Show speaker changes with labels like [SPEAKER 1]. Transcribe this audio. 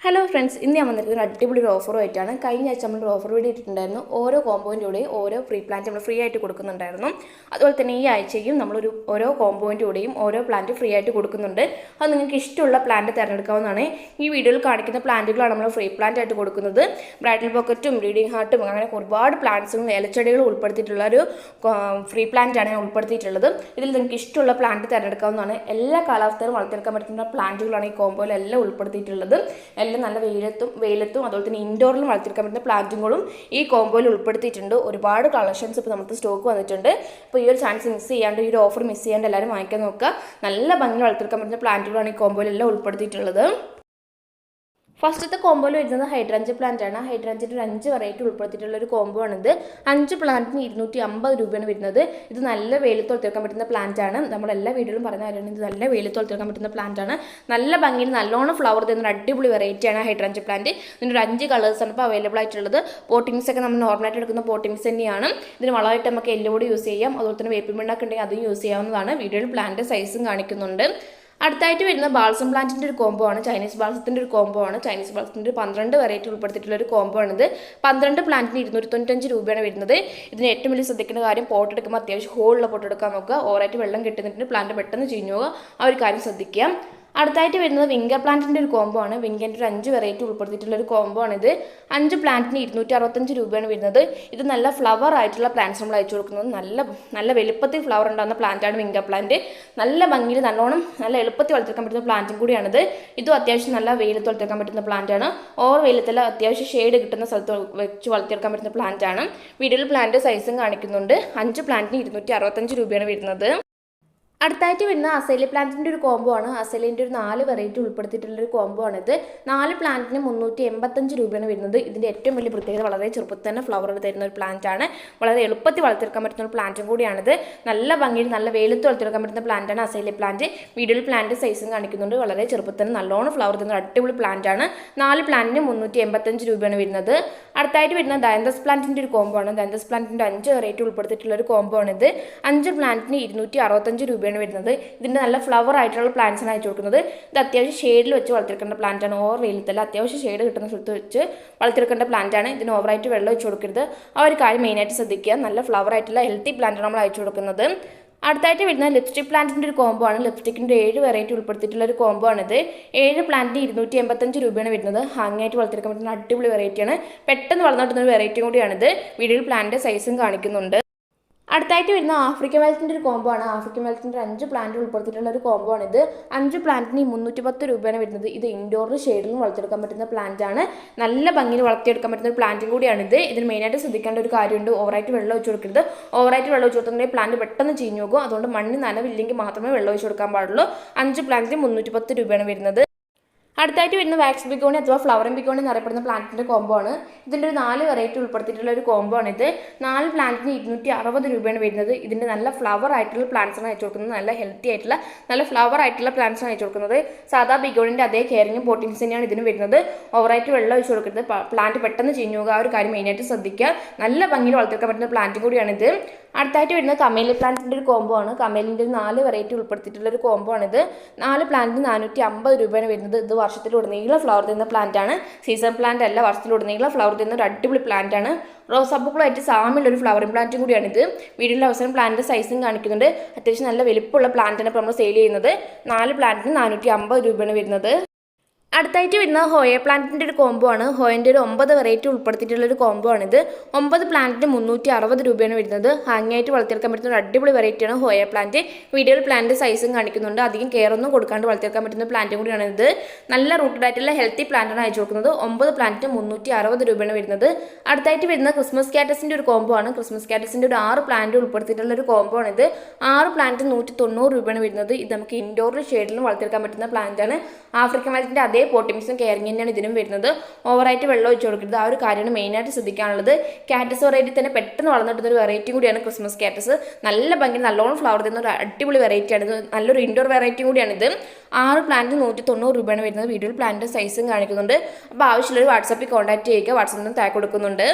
[SPEAKER 1] Hello friends, ഇന്ന് ഞാൻ വന്നിരിക്കുന്ന അടിപൊളി ഒരു ഓഫറുമായിട്ടാണ്. കഴിഞ്ഞ ആഴ്ച നമ്മൾ ഓഫർ വീഡിയോ ഇട്ടിട്ടുണ്ടായിരുന്നു. ഓരോ കോമ്പോയിൻ്റെ കൂടെയും ഓരോ ഫ്രീ പ്ലാന്റ് നമ്മൾ ഫ്രീ ആയിട്ട് കൊടുക്കുന്നുണ്ടായിരുന്നു. അതുപോലെ തന്നെ ഈ ആഴ്ചയും നമ്മളൊരു ഓരോ കോമ്പോയിൻ്റെ കൂടെയും ഓരോ പ്ലാന്റ് ഫ്രീ ആയിട്ട് കൊടുക്കുന്നുണ്ട്. അത് നിങ്ങൾക്ക് ഇഷ്ടമുള്ള പ്ലാന്റ് തിരഞ്ഞെടുക്കാവുന്നതാണ്. ഈ വീഡിയോയിൽ കാണിക്കുന്ന പ്ലാന്റുകളാണ് നമ്മൾ ഫ്രീ പ്ലാന്റ് ആയിട്ട് കൊടുക്കുന്നത്. ബ്രൈഡൽ പോക്കറ്റും ബ്രീഡിംഗ് ഹാർട്ടും അങ്ങനെ ഒരുപാട് പ്ലാന്റ്സും ഇലച്ചെടികളും ഉൾപ്പെടുത്തിയിട്ടുള്ള ഒരു ഫ്രീ പ്ലാന്റാണ് ഞാൻ ഉൾപ്പെടുത്തിയിട്ടുള്ളത്. ഇതിൽ നിങ്ങൾക്ക് ഇഷ്ടമുള്ള പ്ലാന്റ് തിരഞ്ഞെടുക്കാവുന്നതാണ്. എല്ലാ കാലാവസ്ഥയിലും വളർത്തിയെടുക്കാൻ പറ്റുന്ന പ്ലാന്റുകളാണ് ഈ കോമ്പോയിലെല്ലാം ഉൾപ്പെടുത്തിയിട്ടുള്ളത്. എല്ലാം നല്ല വെയിലത്തും അതുപോലെ തന്നെ ഇൻഡോറിലും വളർത്തിയെടുക്കാൻ പറ്റുന്ന പ്ലാന്റുകളും ഈ കോമ്പോയിൽ ഉൾപ്പെടുത്തിയിട്ടുണ്ട്. ഒരുപാട് കളക്ഷൻസ് ഇപ്പോൾ നമുക്ക് സ്റ്റോക്ക് വന്നിട്ടുണ്ട്. അപ്പോൾ ഈ ഒരു ചാൻസ് മിസ് ചെയ്യാണ്ട്, ഈ ഒരു ഓഫർ മിസ് ചെയ്യാണ്ട് എല്ലാവരും വാങ്ങിക്കാൻ നോക്കുക. നല്ല ഭംഗി വളർത്തിയെടുക്കാൻ പറ്റുന്ന പ്ലാന്റുകളാണ് ഈ കോമ്പോയിലെല്ലാം ഉൾപ്പെടുത്തിയിട്ടുള്ളത്. ഫസ്റ്റത്തെ കോമ്പോയിൽ വരുന്നത് ഹൈഡ്രാഞ്ച് പ്ലാന്റ് ആണ്. ഹൈഡ്രാഞ്ചിൻ്റെ ഒരു 5 വെറൈറ്റി ഉൾപ്പെടുത്തിയിട്ടുള്ള ഒരു കോമ്പോ ആണിത്. 5 പ്ലാന്റിന് 250 രൂപയാണ് വരുന്നത്. ഇത് നല്ല വെയിലത്ത് വളർത്തിയെടുക്കാൻ പറ്റുന്ന പ്ലാന്റ് ആണ്. നമ്മളെല്ലാ വീഡിയോയിലും പറഞ്ഞ കാര്യമാണ്, ഇത് നല്ല വെയിലത്ത് വളർത്തിയെടുക്കാൻ പറ്റുന്ന പ്ലാന്റ് ആണ്. നല്ല ഭംഗിയിൽ നല്ലോണം ഫ്ലവർ തരുന്ന അടിപൊളി വെറൈറ്റിയാണ് ഹൈഡ്രാഞ്ച് പ്ലാന്റ്. ഇതിൻ്റെ ഒരു 5 കളേഴ്സാണ് ഇപ്പോൾ അവൈലബിൾ ആയിട്ടുള്ളത്. പോട്ടിങ്സ് ഒക്കെ നമ്മൾ നോർമലായിട്ട് എടുക്കുന്ന പോട്ടിങ്സ് തന്നെയാണ്. ഇതിന് വളമായിട്ട് നമുക്ക് എല്ലുപൊടി യൂസ് ചെയ്യാം. അതുപോലെ തന്നെ വേപ്പിൻ പിണ്ണാക്ക് ഉണ്ടെങ്കിൽ അതും യൂസ് ചെയ്യാവുന്നതാണ്. വീഡിയോയിൽ പ്ലാന്റ് സൈസും കാണിക്കുന്നുണ്ട്. അടുത്തായിട്ട് വരുന്ന ബാൾസം പ്ലാന്റിൻ്റെ ഒരു കോമ്പോ ആണ്. ചൈനീസ് ബാൾസത്തിൻ്റെ ഒരു കോമ്പോ ആണ്. ചൈനീസ് ബാൾസത്തിൻ്റെ 12 വെറൈറ്റി ഉൾപ്പെടുത്തിയിട്ടുള്ള ഒരു കോമ്പോ ആണിത്. 12 പ്ലാന്റിന് 295 രൂപയാണ് വരുന്നത്. ഇതിന് ഏറ്റവും വലിയ ശ്രദ്ധിക്കുന്ന കാര്യം, പോട്ട് എടുക്കുമ്പോൾ അത്യാവശ്യം ഹോളുള്ള പോട്ട് എടുക്കാൻ നോക്കുക. ഓവറായിട്ട് വെള്ളം കെട്ടുന്നിട്ട് പ്ലാന്റ് പെട്ടെന്ന് ചീഞ്ഞു പോകുക. ആ ഒരു കാര്യം ശ്രദ്ധിക്കുക. അടുത്തായിട്ട് വരുന്നത് വിംഗർ പ്ലാന്റിൻ്റെ ഒരു കോമ്പോ ആണ്. വിംഗറിൻ്റെ ഒരു 5 വെറൈറ്റി ഉൾപ്പെടുത്തിയിട്ടുള്ള ഒരു കോമ്പോ ആണിത്. 5 പ്ലാന്റിന് 265 രൂപയാണ് വരുന്നത്. ഇത് നല്ല ഫ്ലവർ ആയിട്ടുള്ള പ്ലാന്റ്സ് നമ്മൾ അയച്ചു കൊടുക്കുന്നത്. നല്ല വലുപ്പത്തിൽ ഫ്ലവർ ഉണ്ടാകുന്ന പ്ലാന്റാണ് വിംഗർ പ്ലാന്റ്. നല്ല ഭംഗിയിൽ നല്ല എളുപ്പത്തിൽ വളർത്തിയെടുക്കാൻ പറ്റുന്ന പ്ലാന്റും കൂടിയാണിത്. ഇതും അത്യാവശ്യം നല്ല വെയിലത്ത് വളർത്തിയെടുക്കാൻ പറ്റുന്ന പ്ലാന്റാണ്. ഓവർ വെയിലത്തിൽ അത്യാവശ്യം ഷെയ്ഡ് കിട്ടുന്ന സ്ഥലത്ത് വെച്ച് വളർത്തിയെടുക്കാൻ പറ്റുന്ന പ്ലാന്റാണ്. വീഡിയോയിൽ പ്ലാന്റ് സൈസും കാണിക്കുന്നുണ്ട്. 5 പ്ലാന്റിന് 265 രൂപയാണ് വരുന്നത്. അടുത്തായിട്ട് വരുന്ന അസേലി പ്ലാന്റിൻ്റെ ഒരു കോമ്പോ ആണ്. അസേലിൻ്റെ ഒരു 4 വെറൈറ്റി ഉൾപ്പെടുത്തിയിട്ടുള്ളൊരു കോമ്പോ ആണിത്. 4 പ്ലാന്റിന് 385 രൂപയാണ് വരുന്നത്. ഇതിൻ്റെ ഏറ്റവും വലിയ പ്രത്യേകത, വളരെ ചെറുപ്പത്തിൽ തന്നെ ഫ്ലവർ തരുന്ന ഒരു പ്ലാന്റ് ആണ്. വളരെ എളുപ്പത്തിൽ വളർത്തിയെടുക്കാൻ പറ്റുന്ന ഒരു പ്ലാന്റും കൂടിയാണിത്. നല്ല ഭംഗിയിൽ നല്ല വെയിലത്ത് വളർത്തിയെടുക്കാൻ പറ്റുന്ന പ്ലാന്റാണ് അസേലി പ്ലാന്റ്. വീഡിയോയിൽ പ്ലാന്റ് സൈസും കാണിക്കുന്നുണ്ട്. വളരെ ചെറുപ്പത്തിൽ തന്നെ നല്ലോണം ഫ്ലവർ തരുന്ന അടിപൊളി പ്ലാന്റ് ആണ്. 4 പ്ലാന്റിന് 385 രൂപയാണ് വരുന്നത്. അടുത്തായിട്ട് വരുന്ന ഡയന്തസ് പ്ലാന്റിൻ്റെ ഒരു കോമ്പോ ആണ്. ഡയന്തസ് പ്ലാന്റിൻ്റെ 5 വെറൈറ്റി ഉൾപ്പെടുത്തിയിട്ടുള്ള ഒരു കോമ്പോ ആണിത്. 5 പ്ലാന്റിന് 265 രൂപയാണ് വരുന്നത്. ഇതിൻ്റെ നല്ല ഫ്ലവർ ആയിട്ടുള്ള പ്ലാന്റ്സാണ് അയച്ചു കൊടുക്കുന്നത്. ഇത് അത്യാവശ്യം ഷെയ്ഡിൽ വെച്ച് വളർത്തിയെടുക്കേണ്ട പ്ലാന്റാണ്. ഓവർ വെയിലത്തല്ല, അത്യാവശ്യം ഷെയ്ഡ് കിട്ടുന്ന സ്ഥലത്ത് വെച്ച് വളർത്തിയെടുക്കേണ്ട പ്ലാന്റാണ്. ഇതിന് ഓവറായിട്ട് വെള്ളം വെച്ച് കൊടുക്കരുത്. ആ ഒരു കാര്യം മെയിനായിട്ട് ശ്രദ്ധിക്കുക. നല്ല ഫ്ലവർ ആയിട്ടുള്ള ഹെൽത്തി പ്ലാന്റാണ് നമ്മൾ അയച്ചു കൊടുക്കുന്നത്. അടുത്തായിട്ട് വരുന്ന ലിപ്സ്റ്റിക് പ്ലാന്റിൻ്റെ ഒരു കോമ്പോ ആണ്. ലിപ്സ്റ്റിക്കിൻ്റെ 7 വെറൈറ്റി ഉൾപ്പെടുത്തിയിട്ടുള്ള ഒരു കോമ്പോ ആണിത്. 7 പ്ലാന്റിന് 285 രൂപയാണ് വരുന്നത്. ഹാങ് ആയിട്ട് വളർത്തിയെടുക്കാൻ പറ്റുന്ന അടിപൊളി വെറൈറ്റിയാണ്. പെട്ടെന്ന് വളർന്നിട്ടുന്ന ഒരു വെറൈറ്റി കൂടിയാണിത്. വീഡിയോയിൽ പ്ലാന്റ് സൈസും കാണിക്കുന്നുണ്ട്. അടുത്തായിട്ട് വരുന്ന ആഫ്രിക്കൻ വെൽത്തിൻ്റെ ഒരു കോമ്പോ ആണ്. ആഫ്രിക്കൻ വെൽത്തിൻ്റെ 5 പ്ലാന്റ് ഉൾപ്പെടുത്തിയിട്ടുള്ള ഒരു കോമ്പോ ആണിത്. 5 പ്ലാന്റിന് 310 രൂപയാണ് വരുന്നത്. ഇത് ഇൻഡോറിലും ഷെയ്ഡിലും വളർത്തിയെടുക്കാൻ പറ്റുന്ന പ്ലാന്റ് ആണ്. നല്ല ഭംഗിയിൽ വളർത്തിയെടുക്കാൻ പറ്റുന്ന ഒരു പ്ലാന്റും കൂടിയാണിത്. ഇതിന് മെയിനായിട്ട് ശ്രദ്ധിക്കേണ്ട ഒരു കാര്യമുണ്ട്, ഓവറായിട്ട് വെള്ളം ഒഴിച്ച് കൊടുക്കരുത്. ഓവറായിട്ട് വെള്ളം ഒഴിച്ച് കൊടുത്തിട്ടുണ്ടെങ്കിൽ പ്ലാന്റ് പെട്ടെന്ന് ചീഞ്ഞു പോകും. അതുകൊണ്ട് മണ്ണ് നനവില്ലെങ്കിൽ മാത്രമേ വെള്ളം ഒഴിച്ച് കൊടുക്കാൻ പാടുള്ളൂ. 5 പ്ലാന്റിന് 310 രൂപയാണ് വരുന്നത്. അടുത്തായിട്ട് വരുന്ന വാക്സ് ബിഗോണി അഥവാ ഫ്ലവറിംഗ് ബിഗോണി എന്നറിയപ്പെടുന്ന പ്ലാന്റിൻ്റെ കോമ്പോ ആണ്. ഇതിൻ്റെ ഒരു 4 വെറൈറ്റി ഉൾപ്പെടുത്തിയിട്ടുള്ള ഒരു കോമ്പോ ആണിത്. 4 പ്ലാന്റിന് 260 രൂപയാണ് വരുന്നത്. ഇതിൻ്റെ നല്ല ഫ്ലവർ ആയിട്ടുള്ള പ്ലാന്റ്സാണ് അയച്ചു കൊടുക്കുന്നത്. നല്ല ഹെൽത്തി ആയിട്ടുള്ള നല്ല ഫ്ലവർ ആയിട്ടുള്ള പ്ലാന്റ്സാണ് അയച്ചു കൊടുക്കുന്നത്. സാധാ ബിഗോണിൻ്റെ അതേ കെയറിങ്ങും പോട്ടിങ്സ് തന്നെയാണ് ഇതിന് വരുന്നത്. ഓവറായിട്ട് വെള്ളം ഒഴിച്ച് കൊടുക്കരുത്. പ്ലാന്റ് പെട്ടെന്ന് ചീഞ്ഞു പോകുക. ആ ഒരു കാര്യം മെയിനായിട്ട് ശ്രദ്ധിക്കുക. നല്ല ഭംഗിയിൽ വളർത്തിയെടുക്കാൻ പറ്റുന്ന പ്ലാന്റും കൂടിയാണിത്. അടുത്തായിട്ട് വരുന്നത് കമേലി പ്ലാന്റിൻ്റെ ഒരു കോമ്പോ ആണ്. കമേലിൻ്റെ ഒരു 4 വെറൈറ്റി ഉൾപ്പെടുത്തിയിട്ടുള്ള ഒരു കോമ്പോ ആണിത്. 4 പ്ലാന്റിന് 450 രൂപയാണ് വരുന്നത്. ഇത് വർഷത്തിലുടനീളം ഫ്ലവർ തരുന്ന പ്ലാന്റ് ആണ്. സീസൺ പ്ലാന്റ് അല്ല, വർഷത്തിലുടനീളം ഫ്ലവർ തരുന്ന ഒരു അടിപൊളി പ്ലാന്റ് ആണ്. റോസാപ്പൂക്കളായിട്ട് സാമ്യമുള്ള ഒരു ഫ്ലവറിംഗ് പ്ലാന്റും കൂടിയാണിത്. വീഡിയോയിൽ അവസാനം പ്ലാന്റ് സൈസും കാണിക്കുന്നുണ്ട്. അത്യാവശ്യം നല്ല വലിപ്പമുള്ള പ്ലാന്റാണ് ഇപ്പോൾ നമ്മൾ സെയിൽ ചെയ്യുന്നത്. 4 പ്ലാന്റിന് 450 രൂപയാണ് വരുന്നത്. അടുത്തായിട്ട് വരുന്ന ഹോയ പ്ലാന്റിൻ്റെ ഒരു കോമ്പോ ആണ്. ഹോയൻ്റെ ഒരു 9 വെറൈറ്റി ഉൾപ്പെടുത്തിയിട്ടുള്ള ഒരു കോമ്പോ ആണിത്. 9 പ്ലാന്റിന് 360 രൂപയാണ് വരുന്നത്. ഹാങ് ആയിട്ട് വളർത്തിയെടുക്കാൻ പറ്റുന്ന ഒരു അടിപൊളി വെറൈറ്റിയാണ് ഹോയ പ്ലാന്റ്. വീഡിയോയിൽ പ്ലാന്റ് സൈസും കാണിക്കുന്നുണ്ട്. അധികം കെയർ ഒന്നും കൊടുക്കാണ്ട് വളർത്തിയെടുക്കാൻ പറ്റുന്ന പ്ലാന്റും കൂടിയാണ് ഇത്. നല്ല റൂട്ടഡ് ആയിട്ടുള്ള ഹെൽത്തി പ്ലാന്റാണ് അയച്ചു കൊടുക്കുന്നത്. 9 പ്ലാന്റിന് 360 രൂപയാണ് വരുന്നത്. അടുത്തായിട്ട് വരുന്ന ക്രിസ്മസ് കാറ്റസിൻ്റെ ഒരു കോമ്പോ ആണ്. ക്രിസ്മസ് കാറ്റസിൻ്റെ ഒരു 6 പ്ലാന്റ് ഉൾപ്പെടുത്തിയിട്ടുള്ള ഒരു കോമ്പോ ആണിത്. 6 പ്ലാന്റിന് 190 രൂപയാണ് വരുന്നത്. ഇത് നമുക്ക് ഇൻഡോറിലും ഷെയ്ഡിലും വളർത്തിയെടുക്കാൻ പറ്റുന്ന പ്ലാന്റാണ്. ആഫ്രിക്കൻ വെൽത്തിൻ്റെ അതേ പോട്ടിങ്സും കെയറിങ് തന്നെയാണ് ഇതിനും വരുന്നത്. ഓവറായിട്ട് വെള്ളം ഒഴിച്ച് കൊടുക്കരുത്. ആ ഒരു കാര്യമാണ് മെയിനായിട്ട് ശ്രദ്ധിക്കാനുള്ളത്. കാറ്റസ് വെറൈറ്റി തന്നെ പെട്ടെന്ന് വളർന്നിട്ടുന്ന ഒരു വെറൈറ്റി കൂടിയാണ് ക്രിസ്മസ് കാറ്റസ്. നല്ല ഭംഗി നല്ലോണം ഫ്ലവർ തരുന്ന ഒരു അടിപൊളി വെറൈറ്റിയാണ് ഇത്. നല്ലൊരു ഇൻഡോർ വെറൈറ്റി കൂടിയാണിത്. 6 പ്ലാന്റിന് 190 രൂപയാണ് വരുന്നത്. വീഡിയോയിൽ പ്ലാന്റിൻ്റെ സൈസും കാണിക്കുന്നുണ്ട്. അപ്പോൾ ആവശ്യമുള്ളൊരു വാട്സാപ്പിൽ കോൺടാക്ട് ചെയ്യുക. വാട്സാപ്പിൽ നിന്ന് ടാഗ് കൊടുക്കുന്നുണ്ട്.